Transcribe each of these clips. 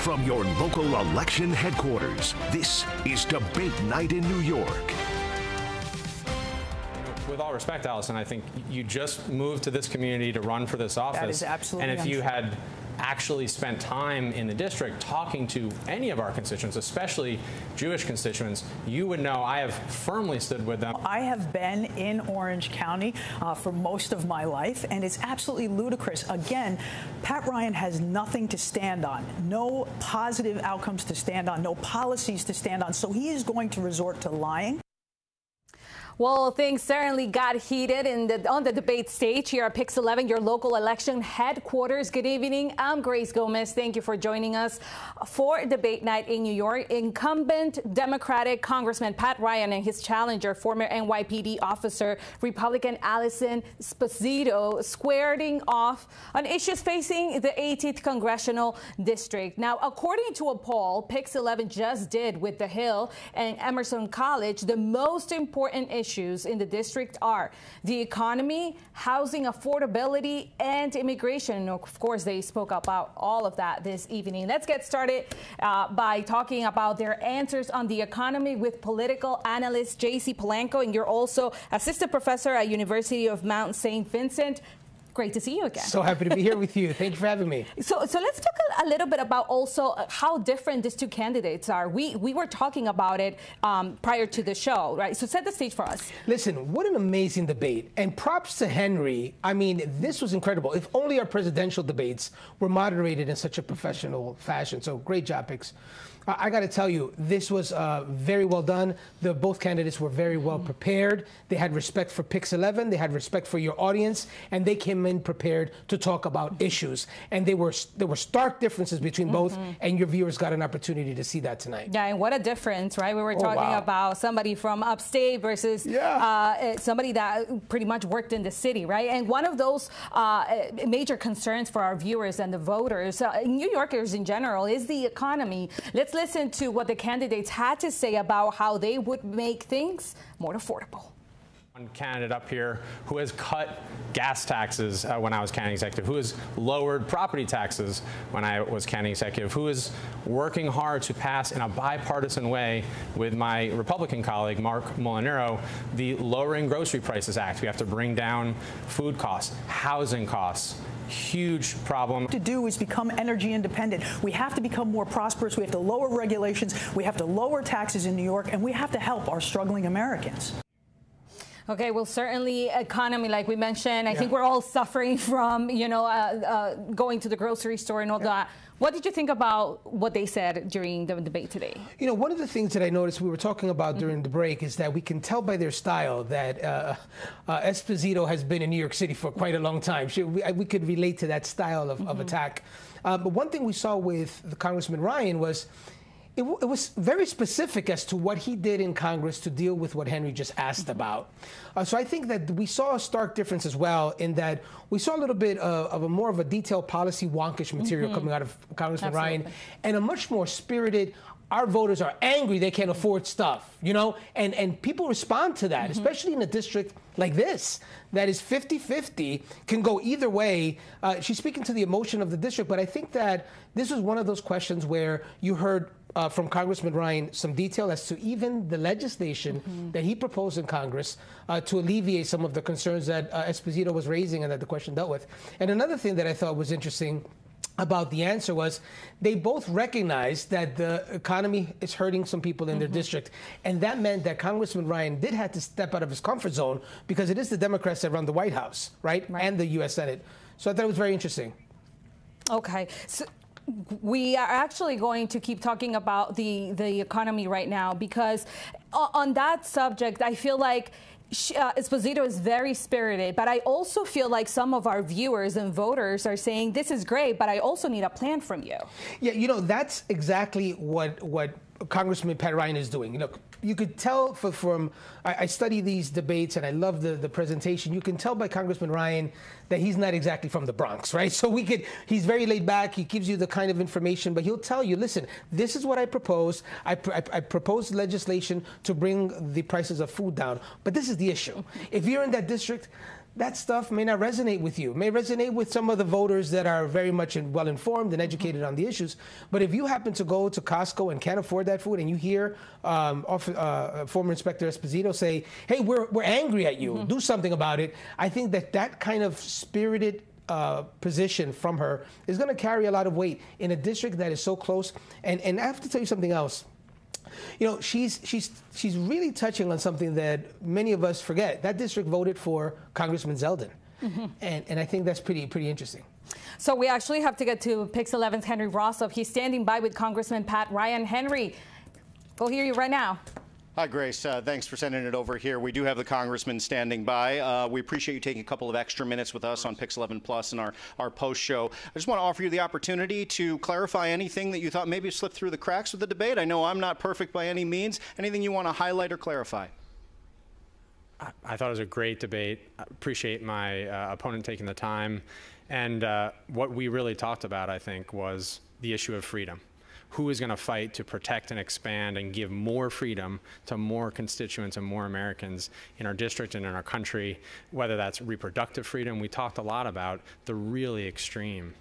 From your local election headquarters, this is Debate Night in New York. With all respect, Allison, I think you just moved to this community to run for this office. That is absolutely And if you untrue. had actually spent time in the district talking to any of our constituents, especially Jewish constituents, you would know I have firmly stood with them. I have been in Orange County for most of my life, and it's absolutely ludicrous. Again, Pat Ryan has nothing to stand on, no positive outcomes to stand on, no policies to stand on, so he is going to resort to lying. Well, things certainly got heated on the debate stage here at PIX11, your local election headquarters. Good evening. I'm Grace Gomez. Thank you for joining us for Debate Night in New York. Incumbent Democratic Congressman Pat Ryan and his challenger, former NYPD officer, Republican Allison Esposito, squaring off on issues facing the 18th Congressional District. Now, according to a poll PIX11 just did with The Hill and Emerson College, the most important issues in the district are the economy, housing affordability, and immigration. Of course, they spoke about all of that this evening. Let's get started by talking about their answers on the economy with political analyst J.C. Polanco, and you're also assistant professor at University of Mount St. Vincent. Great to see you again. So happy to be here with you. Thank you for having me. So let's talk a little bit about also how different these two candidates are. We were talking about it prior to the show, right? So set the stage for us. Listen, what an amazing debate. And props to Henry. I mean, this was incredible. If only our presidential debates were moderated in such a professional fashion. So great job, PIX. I got to tell you, this was very well done. Both candidates were very well prepared. They had respect for PIX11. They had respect for your audience. And they came in prepared to talk about issues. And there were stark differences between both. And your viewers got an opportunity to see that tonight. Yeah, and what a difference, right? We were talking about somebody from upstate versus somebody that pretty much worked in the city, right? And one of those major concerns for our viewers and the voters, New Yorkers in general, is the economy. Let's listen to what the candidates had to say about how they would make things more affordable. One candidate up here who has cut gas taxes when I was county executive, who has lowered property taxes when I was county executive, who is working hard to pass in a bipartisan way with my Republican colleague, Mark Molinaro, the Lowering Grocery Prices Act. We have to bring down food costs, housing costs. Huge problem. To do is become energy independent. We have to become more prosperous. We have to lower regulations. We have to lower taxes in New York, and we have to help our struggling Americans. Okay, well, certainly economy, like we mentioned, I think we're all suffering from, going to the grocery store and all that. What did you think about what they said during the debate today? You know, one of the things that I noticed we were talking about during the break is that we can tell by their style that Esposito has been in New York City for quite a long time. We could relate to that style of attack. But one thing we saw with the Congressman Ryan was it was very specific as to what he did in Congress to deal with what Henry just asked about. So I think that we saw a stark difference as well in that we saw a little bit of a more of a detailed policy wonkish material coming out of Congressman Ryan, and a much more spirited, our voters are angry they can't afford stuff, and people respond to that, especially in a district like this that is 50-50, can go either way. She's speaking to the emotion of the district, but I think that this was one of those questions where you heard from Congressman Ryan some detail as to even the legislation that he proposed in Congress to alleviate some of the concerns that Esposito was raising and that the question dealt with. And another thing that I thought was interesting about the answer was they both recognized that the economy is hurting some people in their district. And that meant that Congressman Ryan did have to step out of his comfort zone because it is the Democrats that run the White House, right? And the U.S. Senate. So I thought it was very interesting. Okay. So we are actually going to keep talking about the economy right now because on that subject, I feel like Esposito is very spirited, but I also feel like some of our viewers and voters are saying this is great, but I also need a plan from you. Yeah, that's exactly what Congressman Pat Ryan is doing. You could tell I study these debates and I love the presentation. You can tell by Congressman Ryan that he's not exactly from the Bronx, right? So he's very laid back. He gives you the kind of information, but he'll tell you, listen, this is what I propose. I propose legislation to bring the prices of food down. But this is the issue. If you're in that district, that stuff may not resonate with you. It may resonate with some of the voters that are very much well-informed and educated on the issues. But if you happen to go to Costco and can't afford that food, and you hear former Inspector Esposito say, hey, we're angry at you, do something about it, I think that kind of spirited position from her is going to carry a lot of weight in a district that is so close. And I have to tell you something else. You know, she's really touching on something that many of us forget. That district voted for Congressman Zeldin, and I think that's pretty interesting. So we actually have to get to PIX11's Henry Rossov. He's standing by with Congressman Pat Ryan. Henry, we'll hear you right now. Hi, Grace. Thanks for sending it over here. We do have the congressman standing by. We appreciate you taking a couple of extra minutes with us on PIX11 Plus and our post show. I just want to offer you the opportunity to clarify anything that you thought maybe slipped through the cracks with the debate. I know I'm not perfect by any means. Anything you want to highlight or clarify? I thought it was a great debate. I appreciate my opponent taking the time. And what we really talked about, I think, was the issue of freedom. Who is going to fight to protect and expand and give more freedom to more constituents and more Americans in our district and in our country, whether that's reproductive freedom. We talked a lot about the really extreme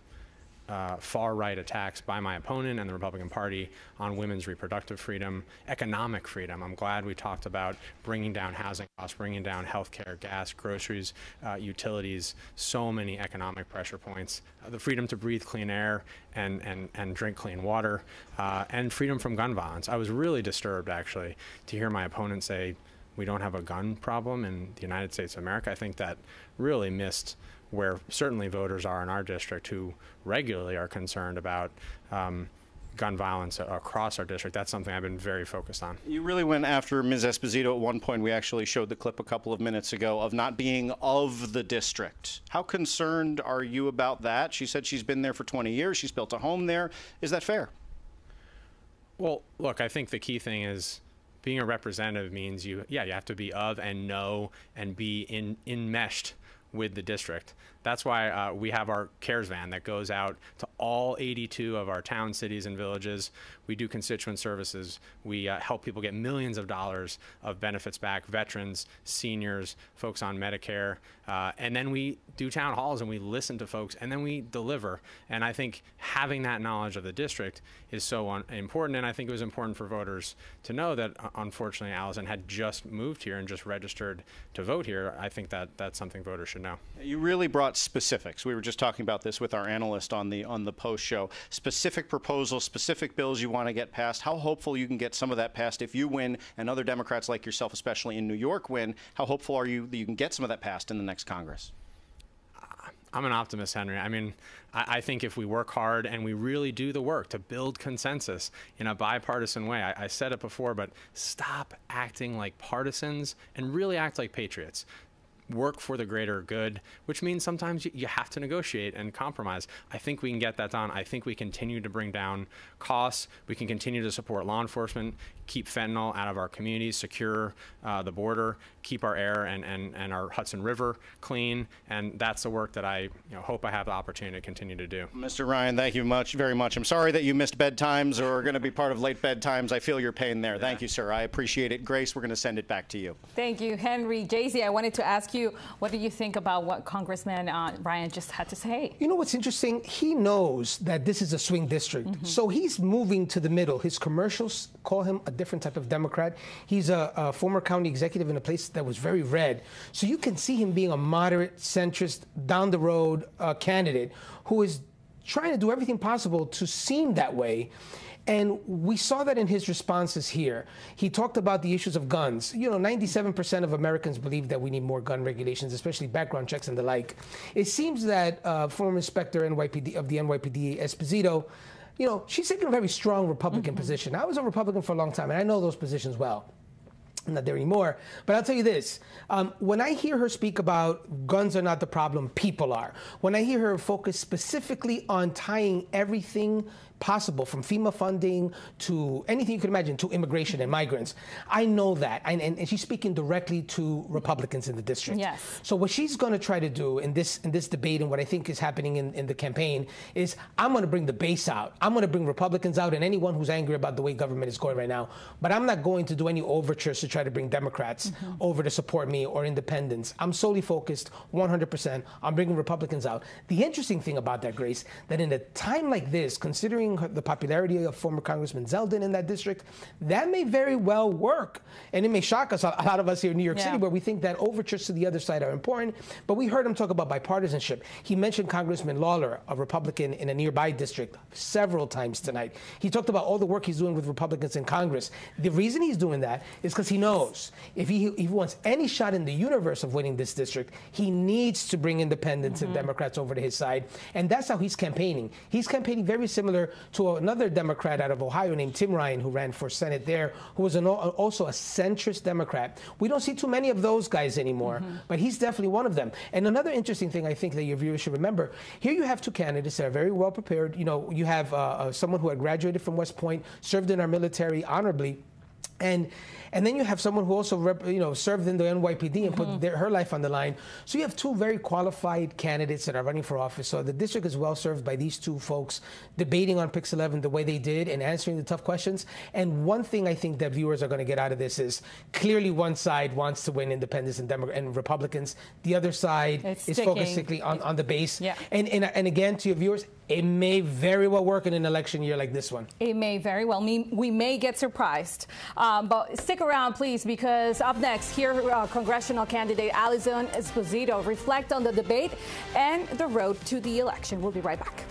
far-right attacks by my opponent and the Republican Party on women's reproductive freedom, economic freedom. I'm glad we talked about bringing down housing costs, bringing down health care, gas, groceries, utilities, so many economic pressure points, the freedom to breathe clean air and drink clean water, and freedom from gun violence. I was really disturbed, actually, to hear my opponent say we don't have a gun problem in the United States of America. I think that really missed where certainly voters are in our district who regularly are concerned about gun violence across our district. That's something I've been very focused on. You really went after Ms. Esposito at one point. We actually showed the clip a couple of minutes ago of not being of the district. How concerned are you about that? She said she's been there for 20 years. She's built a home there. Is that fair? Well, look, I think the key thing is being a representative means you have to be of and know and be enmeshed with the district. That's why we have our CARES van that goes out to all 82 of our towns, cities, and villages. We do constituent services. We help people get millions of dollars of benefits back, veterans, seniors, folks on Medicare. And then we do town halls and we listen to folks and then we deliver. And I think having that knowledge of the district is so important. And I think it was important for voters to know that, unfortunately, Allison had just moved here and just registered to vote here. I think that that's something voters should know. You really brought specifics. We were just talking about this with our analyst on the post show. Specific proposals, specific bills you want to get passed. How hopeful you can get some of that passed if you win and other Democrats like yourself, especially in New York, win? How hopeful are you that you can get some of that passed in the next Congress? I'm an optimist, Henry. I mean, I think if we work hard and we really do the work to build consensus in a bipartisan way, I said it before, but stop acting like partisans and really act like patriots. Work for the greater good, which means sometimes you have to negotiate and compromise. I think we can get that done. I think we continue to bring down costs. We can continue to support law enforcement, keep fentanyl out of our communities, secure the border, keep our air and our Hudson River clean. And that's the work that I hope I have the opportunity to continue to do. Mr. Ryan, thank you very much. I'm sorry that you missed bedtimes or are going to be part of late bedtimes. I feel your pain there. Yeah. Thank you, sir. I appreciate it. Grace, we're going to send it back to you. Thank you, Henry. Jay-Z, I wanted to ask you, what do you think about what Congressman Ryan just had to say? You know what's interesting? He knows that this is a swing district, so he's moving to the middle. His commercials call him a different type of Democrat. He's a former county executive in a place that was very red. So you can see him being a moderate, centrist, down-the-road candidate who is trying to do everything possible to seem that way. And we saw that in his responses here. He talked about the issues of guns. 97% of Americans believe that we need more gun regulations, especially background checks and the like. It seems that former Inspector of the NYPD, Esposito, she's taking a very strong Republican position. I was a Republican for a long time, and I know those positions well. I'm not there anymore. But I'll tell you this. When I hear her speak about guns are not the problem, people are. When I hear her focus specifically on tying everything possible, from FEMA funding to anything you could imagine, to immigration and migrants. I know that, and she's speaking directly to Republicans in the district. Yes. So what she's going to try to do in this debate, and what I think is happening in the campaign, is I'm going to bring the base out. I'm going to bring Republicans out and anyone who's angry about the way government is going right now. But I'm not going to do any overtures to try to bring Democrats over to support me or independents. I'm solely focused 100% on bringing Republicans out. The interesting thing about that, Grace, that in a time like this, considering the popularity of former Congressman Zeldin in that district, that may very well work. And it may shock us, a lot of us here in New York City, where we think that overtures to the other side are important. But we heard him talk about bipartisanship. He mentioned Congressman Lawler, a Republican in a nearby district, several times tonight. He talked about all the work he's doing with Republicans in Congress. The reason he's doing that is because he knows if he wants any shot in the universe of winning this district, he needs to bring independents and Democrats over to his side. And that's how he's campaigning. He's campaigning very similar to another Democrat out of Ohio named Tim Ryan, who ran for Senate there, who was also a centrist Democrat. We don't see too many of those guys anymore, but he's definitely one of them. And another interesting thing I think that your viewers should remember, here you have two candidates that are very well prepared. You know, you have someone who had graduated from West Point, served in our military honorably, and then you have someone who also served in the NYPD and put her life on the line. So you have two very qualified candidates that are running for office. So the district is well served by these two folks debating on PIX11 the way they did and answering the tough questions. And one thing I think that viewers are going to get out of this is clearly one side wants to win independents and Republicans. The other side is focused strictly on the base. Yeah. And again, to your viewers, it may very well work in an election year like this one. It may very well. We may get surprised. But stick around, please, because up next, hear congressional candidate Alison Esposito reflect on the debate and the road to the election. We'll be right back.